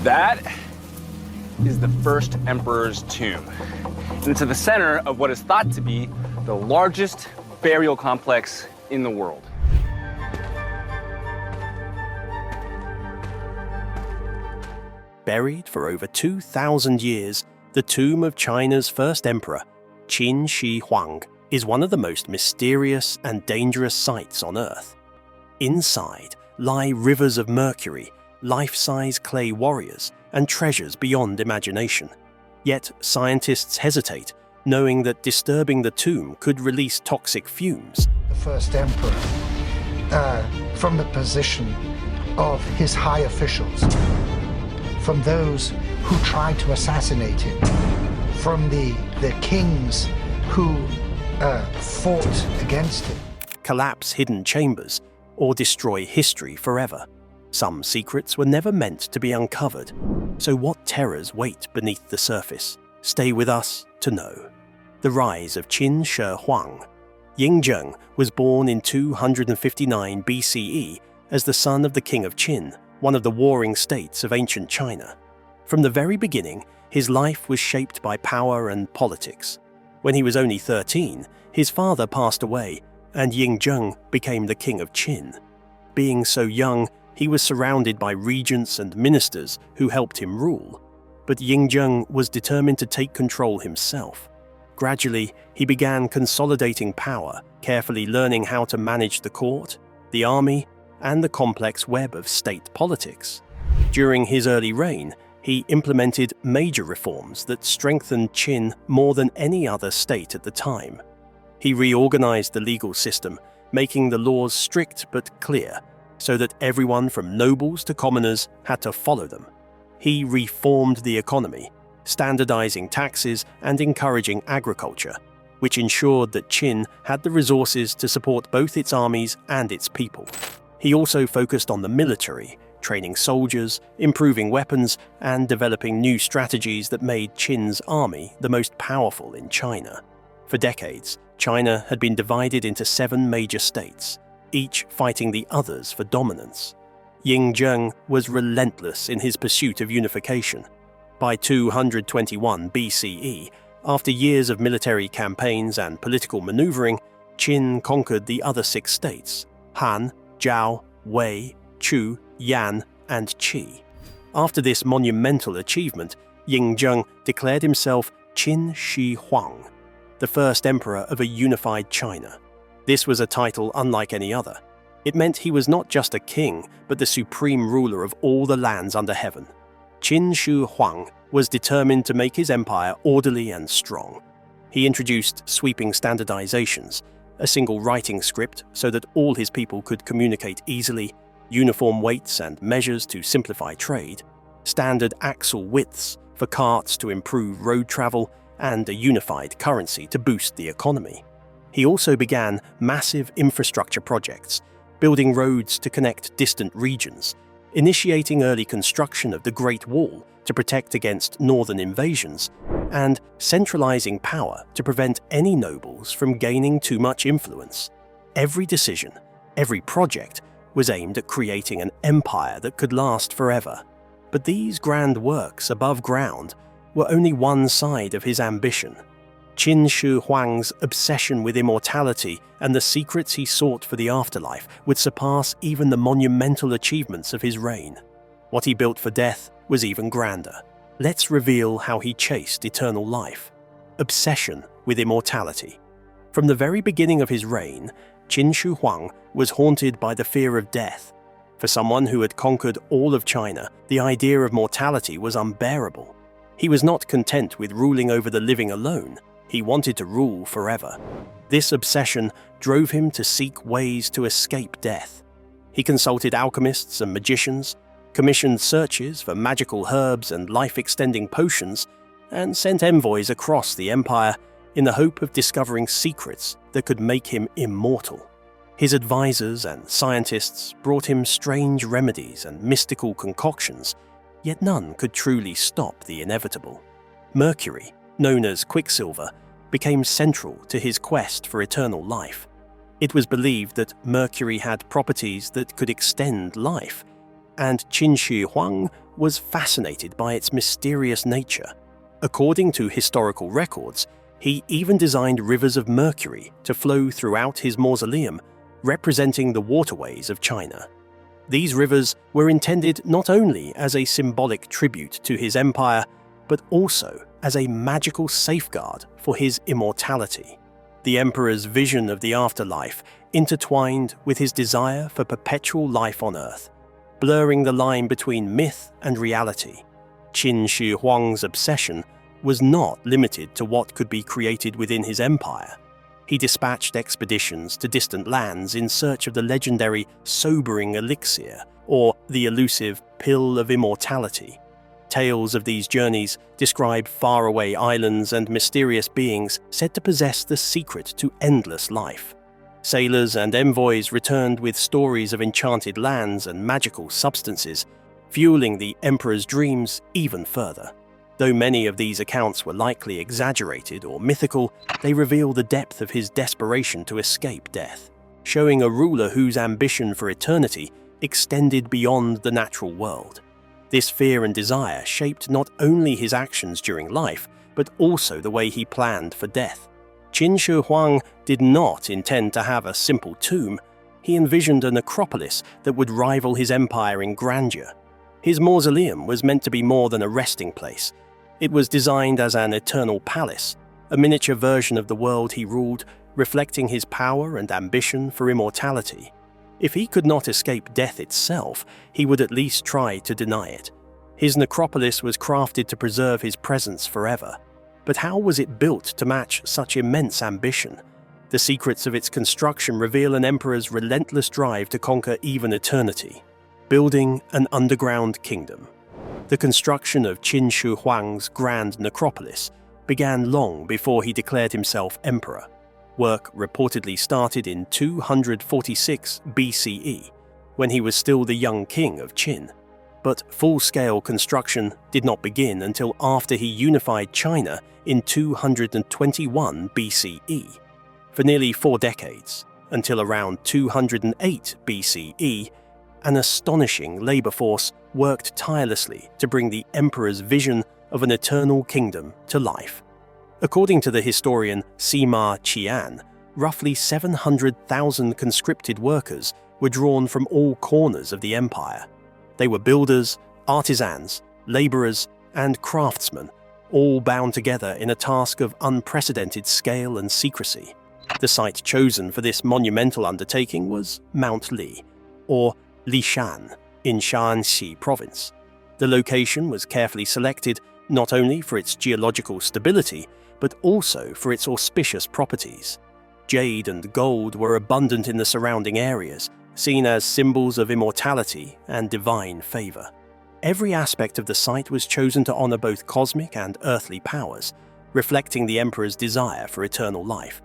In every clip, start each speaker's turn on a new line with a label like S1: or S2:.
S1: That is the first emperor's tomb. And it's at the center of what is thought to be the largest burial complex in the world.
S2: Buried for over 2,000 years, the tomb of China's first emperor, Qin Shi Huang, is one of the most mysterious and dangerous sights on Earth. Inside lie rivers of mercury, life-size clay warriors, and treasures beyond imagination. Yet scientists hesitate, knowing that disturbing the tomb could release toxic fumes.
S3: The first emperor, from the position of his high officials, from those who tried to assassinate him, from the kings who fought against him.
S2: Collapse hidden chambers or destroy history forever. Some secrets were never meant to be uncovered. So what terrors wait beneath the surface? Stay with us to know. The rise of Qin Shi Huang. Yingzheng was born in 259 BCE as the son of the king of Qin, one of the warring states of ancient China. From the very beginning, his life was shaped by power and politics. When he was only 13, his father passed away, and Yingzheng became the king of Qin. Being so young, he was surrounded by regents and ministers who helped him rule. But Yingzheng was determined to take control himself. Gradually, he began consolidating power, carefully learning how to manage the court, the army, and the complex web of state politics. During his early reign, he implemented major reforms that strengthened Qin more than any other state at the time. He reorganized the legal system, making the laws strict but clear, so that everyone from nobles to commoners had to follow them. He reformed the economy, standardizing taxes and encouraging agriculture, which ensured that Qin had the resources to support both its armies and its people. He also focused on the military, training soldiers, improving weapons, and developing new strategies that made Qin's army the most powerful in China. For decades, China had been divided into 7 major states, each fighting the others for dominance. Yingzheng was relentless in his pursuit of unification. By 221 BCE, after years of military campaigns and political maneuvering, Qin conquered the other 6 states: Han, Zhao, Wei, Chu, Yan, and Qi. After this monumental achievement, Yingzheng declared himself Qin Shi Huang, the first emperor of a unified China. This was a title unlike any other. It meant he was not just a king, but the supreme ruler of all the lands under heaven. Qin Shi Huang was determined to make his empire orderly and strong. He introduced sweeping standardizations, a single writing script so that all his people could communicate easily, uniform weights and measures to simplify trade, standard axle widths for carts to improve road travel, and a unified currency to boost the economy. He also began massive infrastructure projects, building roads to connect distant regions, initiating early construction of the Great Wall to protect against northern invasions, and centralizing power to prevent any nobles from gaining too much influence. Every decision, every project, was aimed at creating an empire that could last forever. But these grand works above ground were only one side of his ambition. Qin Shi Huang's obsession with immortality and the secrets he sought for the afterlife would surpass even the monumental achievements of his reign. What he built for death was even grander. Let's reveal how he chased eternal life. Obsession with immortality. From the very beginning of his reign, Qin Shi Huang was haunted by the fear of death. For someone who had conquered all of China, the idea of mortality was unbearable. He was not content with ruling over the living alone. He wanted to rule forever. This obsession drove him to seek ways to escape death. He consulted alchemists and magicians, commissioned searches for magical herbs and life-extending potions, and sent envoys across the empire in the hope of discovering secrets that could make him immortal. His advisors and scientists brought him strange remedies and mystical concoctions, yet none could truly stop the inevitable. Mercury, known as Quicksilver, became central to his quest for eternal life. It was believed that mercury had properties that could extend life, and Qin Shi Huang was fascinated by its mysterious nature. According to historical records, he even designed rivers of mercury to flow throughout his mausoleum, representing the waterways of China. These rivers were intended not only as a symbolic tribute to his empire, but also as a magical safeguard for his immortality. The emperor's vision of the afterlife intertwined with his desire for perpetual life on Earth, blurring the line between myth and reality. Qin Shi Huang's obsession was not limited to what could be created within his empire. He dispatched expeditions to distant lands in search of the legendary sobering elixir, or the elusive pill of immortality. Tales of these journeys describe faraway islands and mysterious beings said to possess the secret to endless life. Sailors and envoys returned with stories of enchanted lands and magical substances, fueling the emperor's dreams even further. Though many of these accounts were likely exaggerated or mythical, they reveal the depth of his desperation to escape death, showing a ruler whose ambition for eternity extended beyond the natural world. This fear and desire shaped not only his actions during life, but also the way he planned for death. Qin Shi Huang did not intend to have a simple tomb. He envisioned a necropolis that would rival his empire in grandeur. His mausoleum was meant to be more than a resting place. It was designed as an eternal palace, a miniature version of the world he ruled, reflecting his power and ambition for immortality. If he could not escape death itself, he would at least try to deny it. His necropolis was crafted to preserve his presence forever. But how was it built to match such immense ambition? The secrets of its construction reveal an emperor's relentless drive to conquer even eternity. Building an underground kingdom. The construction of Qin Shi Huang's grand necropolis began long before he declared himself emperor. Work reportedly started in 246 BCE, when he was still the young king of Qin. But full-scale construction did not begin until after he unified China in 221 BCE. For nearly 4 decades, until around 208 BCE, an astonishing labor force worked tirelessly to bring the emperor's vision of an eternal kingdom to life. According to the historian Sima Qian, roughly 700,000 conscripted workers were drawn from all corners of the empire. They were builders, artisans, laborers, and craftsmen, all bound together in a task of unprecedented scale and secrecy. The site chosen for this monumental undertaking was Mount Li, or Lishan, in Shaanxi province. The location was carefully selected not only for its geological stability, but also for its auspicious properties. Jade and gold were abundant in the surrounding areas, seen as symbols of immortality and divine favor. Every aspect of the site was chosen to honor both cosmic and earthly powers, reflecting the emperor's desire for eternal life.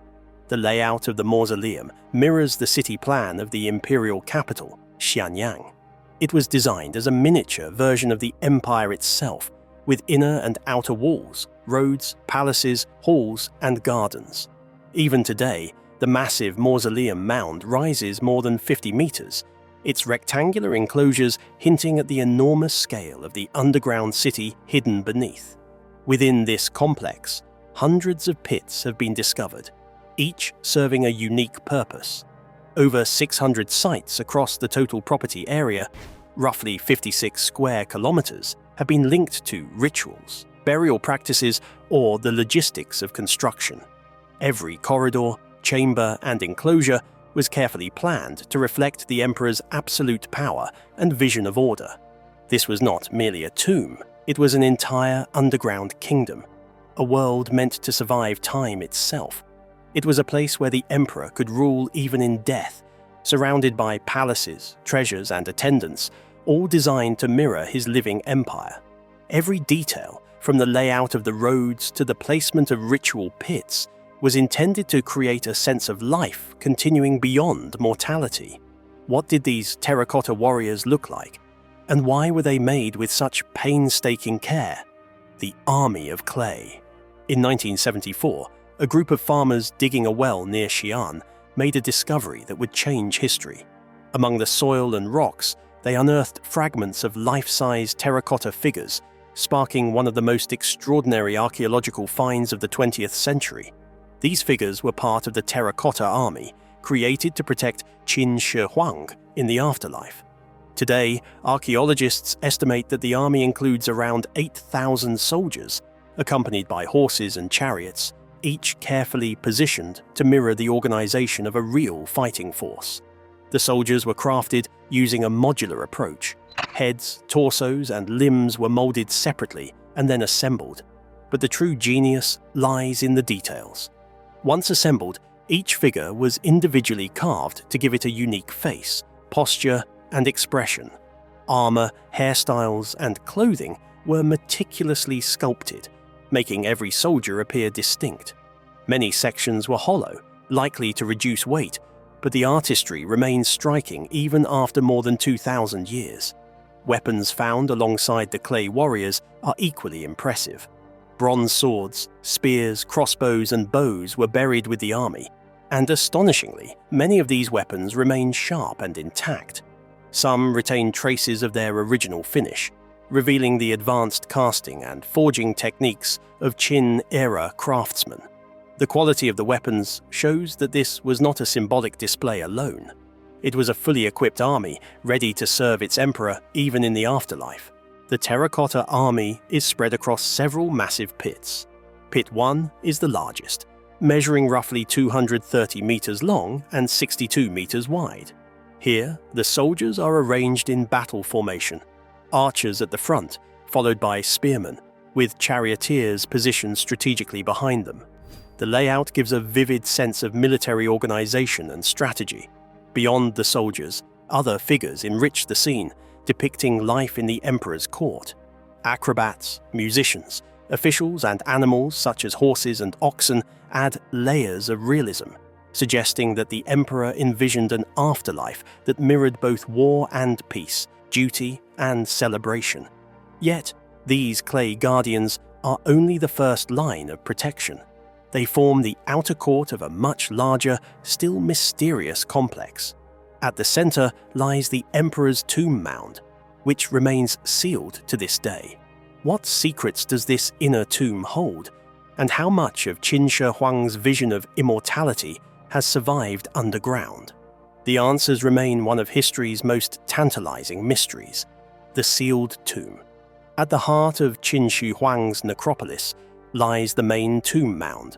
S2: The layout of the mausoleum mirrors the city plan of the imperial capital, Xianyang. It was designed as a miniature version of the empire itself, with inner and outer walls, roads, palaces, halls, and gardens. Even today, the massive mausoleum mound rises more than 50 meters, its rectangular enclosures hinting at the enormous scale of the underground city hidden beneath. Within this complex, hundreds of pits have been discovered, each serving a unique purpose. Over 600 sites across the total property area, roughly 56 square kilometers, have been linked to rituals, burial practices, or the logistics of construction. Every corridor, chamber, and enclosure was carefully planned to reflect the emperor's absolute power and vision of order. This was not merely a tomb, it was an entire underground kingdom, a world meant to survive time itself. It was a place where the emperor could rule even in death, surrounded by palaces, treasures, and attendants, all designed to mirror his living empire. Every detail, from the layout of the roads to the placement of ritual pits, was intended to create a sense of life continuing beyond mortality. What did these terracotta warriors look like? And why were they made with such painstaking care? The Army of Clay. In 1974, a group of farmers digging a well near Xi'an made a discovery that would change history. Among the soil and rocks, they unearthed fragments of life-size terracotta figures, sparking one of the most extraordinary archaeological finds of the 20th century. These figures were part of the Terracotta Army, created to protect Qin Shi Huang in the afterlife. Today, archaeologists estimate that the army includes around 8,000 soldiers, accompanied by horses and chariots, each carefully positioned to mirror the organization of a real fighting force. The soldiers were crafted using a modular approach. Heads, torsos, and limbs were molded separately and then assembled. But the true genius lies in the details. Once assembled, each figure was individually carved to give it a unique face, posture, and expression. Armor, hairstyles, and clothing were meticulously sculpted, making every soldier appear distinct. Many sections were hollow, likely to reduce weight, but the artistry remains striking even after more than 2,000 years. Weapons found alongside the clay warriors are equally impressive. Bronze swords, spears, crossbows, and bows were buried with the army, and astonishingly, many of these weapons remain sharp and intact. Some retain traces of their original finish, revealing the advanced casting and forging techniques of Qin-era craftsmen. The quality of the weapons shows that this was not a symbolic display alone. It was a fully equipped army, ready to serve its emperor even in the afterlife. The Terracotta Army is spread across several massive pits. Pit 1 is the largest, measuring roughly 230 meters long and 62 meters wide. Here, the soldiers are arranged in battle formation, archers at the front, followed by spearmen, with charioteers positioned strategically behind them. The layout gives a vivid sense of military organization and strategy. Beyond the soldiers, other figures enrich the scene, depicting life in the emperor's court. Acrobats, musicians, officials, and animals such as horses and oxen add layers of realism, suggesting that the emperor envisioned an afterlife that mirrored both war and peace, duty and celebration. Yet, these clay guardians are only the first line of protection. They form the outer court of a much larger, still mysterious complex. At the center lies the emperor's tomb mound, which remains sealed to this day. What secrets does this inner tomb hold? And how much of Qin Shi Huang's vision of immortality has survived underground? The answers remain one of history's most tantalizing mysteries: the sealed tomb. At the heart of Qin Shi Huang's necropolis lies the main tomb mound,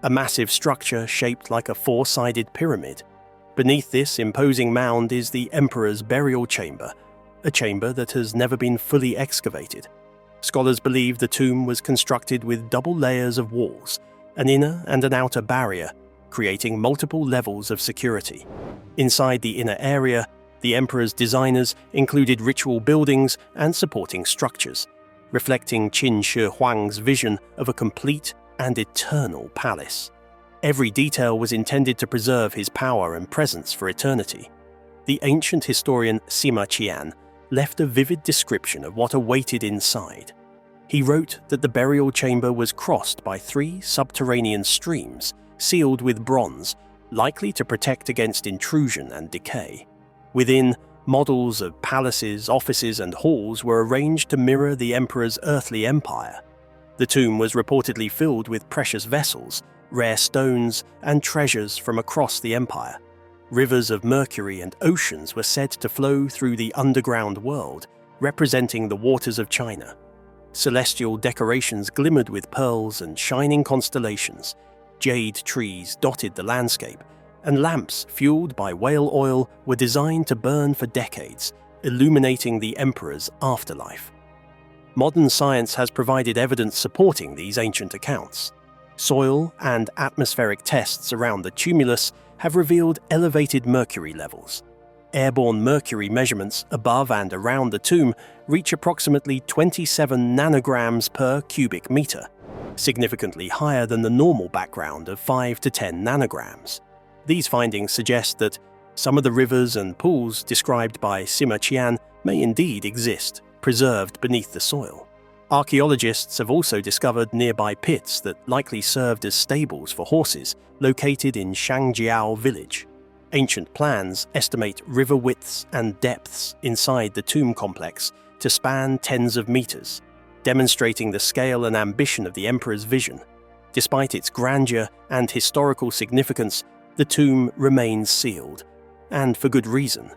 S2: a massive structure shaped like a four-sided pyramid. Beneath this imposing mound is the emperor's burial chamber, a chamber that has never been fully excavated. Scholars believe the tomb was constructed with double layers of walls, an inner and an outer barrier, creating multiple levels of security. Inside the inner area, the emperor's designers included ritual buildings and supporting structures, reflecting Qin Shi Huang's vision of a complete and eternal palace. Every detail was intended to preserve his power and presence for eternity. The ancient historian Sima Qian left a vivid description of what awaited inside. He wrote that the burial chamber was crossed by 3 subterranean streams, sealed with bronze, likely to protect against intrusion and decay. Within, models of palaces, offices, and halls were arranged to mirror the emperor's earthly empire. The tomb was reportedly filled with precious vessels, rare stones, and treasures from across the empire. Rivers of mercury and oceans were said to flow through the underground world, representing the waters of China. Celestial decorations glimmered with pearls and shining constellations. Jade trees dotted the landscape, and lamps fueled by whale oil were designed to burn for decades, illuminating the emperor's afterlife. Modern science has provided evidence supporting these ancient accounts. Soil and atmospheric tests around the tumulus have revealed elevated mercury levels. Airborne mercury measurements above and around the tomb reach approximately 27 nanograms per cubic meter, significantly higher than the normal background of 5 to 10 nanograms. These findings suggest that some of the rivers and pools described by Sima Qian may indeed exist, preserved beneath the soil. Archaeologists have also discovered nearby pits that likely served as stables for horses, located in Shangjiao village. Ancient plans estimate river widths and depths inside the tomb complex to span tens of meters, demonstrating the scale and ambition of the emperor's vision. Despite its grandeur and historical significance, the tomb remains sealed, and for good reason.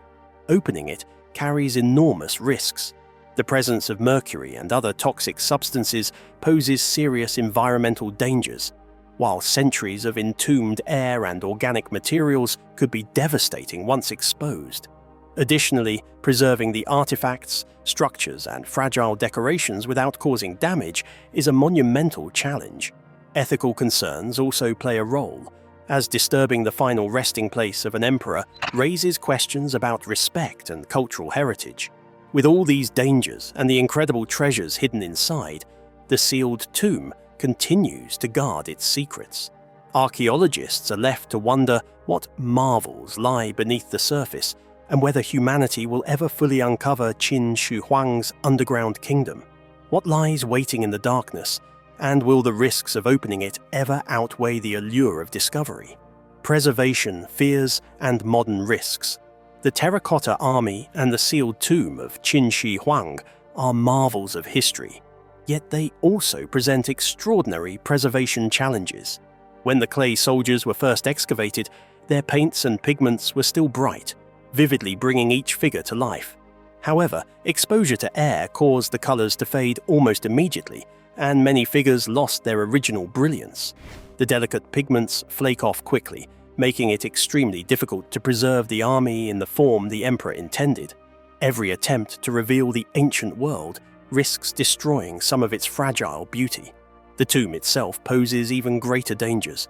S2: Opening it carries enormous risks. The presence of mercury and other toxic substances poses serious environmental dangers, while centuries of entombed air and organic materials could be devastating once exposed. Additionally, preserving the artifacts, structures, and fragile decorations without causing damage is a monumental challenge. Ethical concerns also play a role, as disturbing the final resting place of an emperor raises questions about respect and cultural heritage. With all these dangers and the incredible treasures hidden inside, the sealed tomb continues to guard its secrets. Archaeologists are left to wonder what marvels lie beneath the surface and whether humanity will ever fully uncover Qin Shi Huang's underground kingdom. What lies waiting in the darkness, and will the risks of opening it ever outweigh the allure of discovery? Preservation, fears, and modern risks. The terracotta army and the sealed tomb of Qin Shi Huang are marvels of history, yet they also present extraordinary preservation challenges. When the clay soldiers were first excavated, their paints and pigments were still bright, vividly bringing each figure to life. However, exposure to air caused the colors to fade almost immediately, and many figures lost their original brilliance. The delicate pigments flake off quickly, making it extremely difficult to preserve the army in the form the emperor intended. Every attempt to reveal the ancient world risks destroying some of its fragile beauty. The tomb itself poses even greater dangers.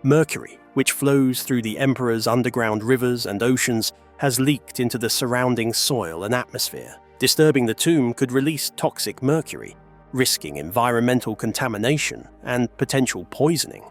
S2: Mercury, which flows through the emperor's underground rivers and oceans, has leaked into the surrounding soil and atmosphere. Disturbing the tomb could release toxic mercury, risking environmental contamination and potential poisoning.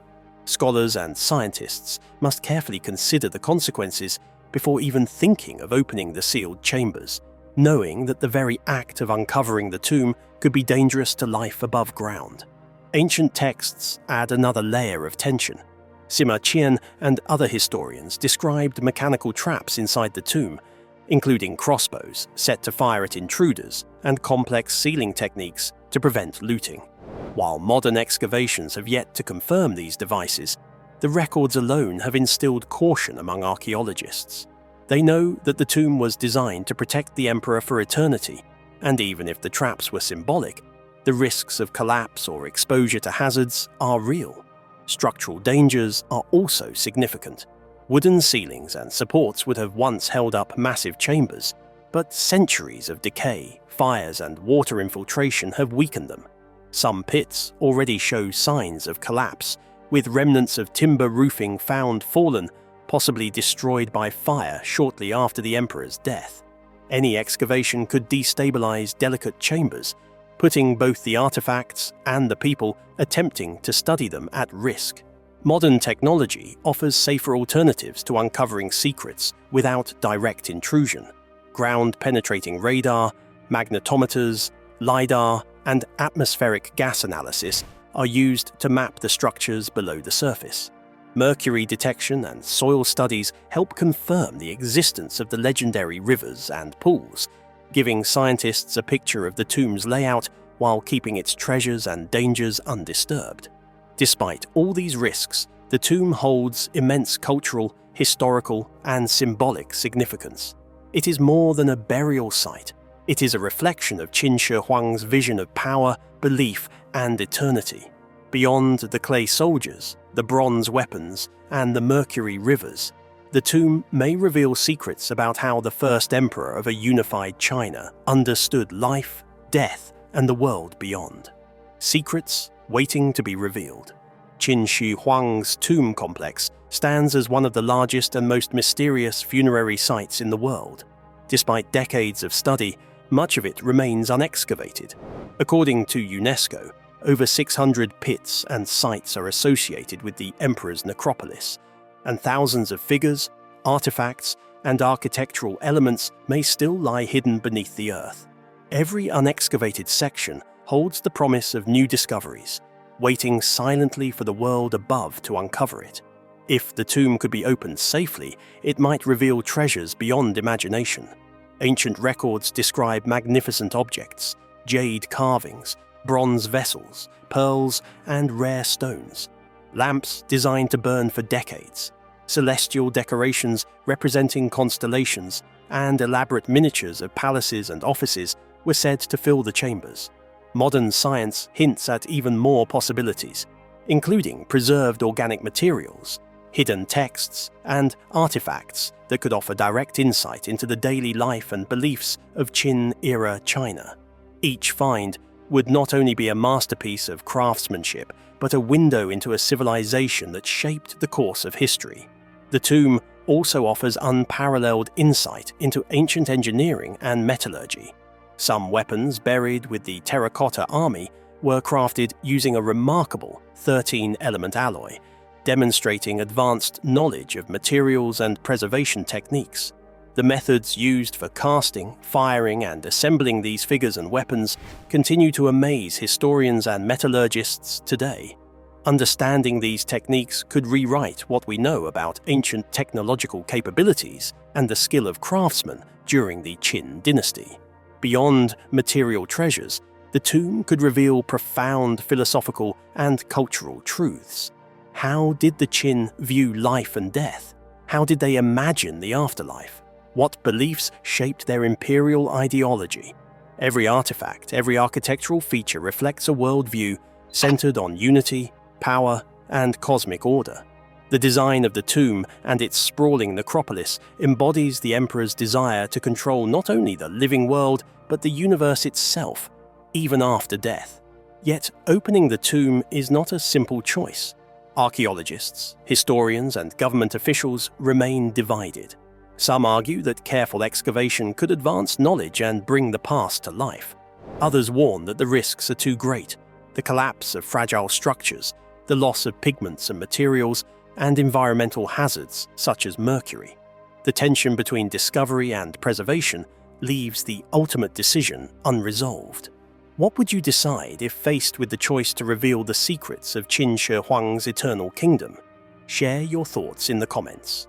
S2: Scholars and scientists must carefully consider the consequences before even thinking of opening the sealed chambers, knowing that the very act of uncovering the tomb could be dangerous to life above ground. Ancient texts add another layer of tension. Sima Qian and other historians described mechanical traps inside the tomb, including crossbows set to fire at intruders and complex sealing techniques to prevent looting. While modern excavations have yet to confirm these devices, the records alone have instilled caution among archaeologists. They know that the tomb was designed to protect the emperor for eternity, and even if the traps were symbolic, the risks of collapse or exposure to hazards are real. Structural dangers are also significant. Wooden ceilings and supports would have once held up massive chambers, but centuries of decay, fires, and water infiltration have weakened them. Some pits already show signs of collapse, with remnants of timber roofing found fallen, possibly destroyed by fire shortly after the emperor's death. Any excavation could destabilize delicate chambers, putting both the artifacts and the people attempting to study them at risk. Modern technology offers safer alternatives to uncovering secrets without direct intrusion. Ground-penetrating radar, magnetometers, LiDAR, and atmospheric gas analysis are used to map the structures below the surface. Mercury detection and soil studies help confirm the existence of the legendary rivers and pools, giving scientists a picture of the tomb's layout while keeping its treasures and dangers undisturbed. Despite all these risks, the tomb holds immense cultural, historical, and symbolic significance. It is more than a burial site. It is a reflection of Qin Shi Huang's vision of power, belief, and eternity. Beyond the clay soldiers, the bronze weapons, and the mercury rivers, the tomb may reveal secrets about how the first emperor of a unified China understood life, death, and the world beyond. Secrets waiting to be revealed. Qin Shi Huang's tomb complex stands as one of the largest and most mysterious funerary sites in the world. Despite decades of study, much of it remains unexcavated. According to UNESCO, over 600 pits and sites are associated with the emperor's necropolis, and thousands of figures, artifacts, and architectural elements may still lie hidden beneath the earth. Every unexcavated section holds the promise of new discoveries, waiting silently for the world above to uncover it. If the tomb could be opened safely, it might reveal treasures beyond imagination. Ancient records describe magnificent objects, jade carvings, bronze vessels, pearls, and rare stones. Lamps designed to burn for decades, celestial decorations representing constellations, and elaborate miniatures of palaces and offices were said to fill the chambers. Modern science hints at even more possibilities, including preserved organic materials, hidden texts, and artifacts that could offer direct insight into the daily life and beliefs of Qin-era China. Each find would not only be a masterpiece of craftsmanship, but a window into a civilization that shaped the course of history. The tomb also offers unparalleled insight into ancient engineering and metallurgy. Some weapons buried with the terracotta army were crafted using a remarkable 13-element alloy, demonstrating advanced knowledge of materials and preservation techniques. The methods used for casting, firing, and assembling these figures and weapons continue to amaze historians and metallurgists today. Understanding these techniques could rewrite what we know about ancient technological capabilities and the skill of craftsmen during the Qin dynasty. Beyond material treasures, the tomb could reveal profound philosophical and cultural truths. How did the Qin view life and death? How did they imagine the afterlife? What beliefs shaped their imperial ideology? Every artifact, every architectural feature reflects a worldview centered on unity, power, and cosmic order. The design of the tomb and its sprawling necropolis embodies the emperor's desire to control not only the living world, but the universe itself, even after death. Yet, opening the tomb is not a simple choice. Archaeologists, historians, and government officials remain divided. Some argue that careful excavation could advance knowledge and bring the past to life. Others warn that the risks are too great: the collapse of fragile structures, the loss of pigments and materials, and environmental hazards such as mercury. The tension between discovery and preservation leaves the ultimate decision unresolved. What would you decide if faced with the choice to reveal the secrets of Qin Shi Huang's eternal kingdom? Share your thoughts in the comments.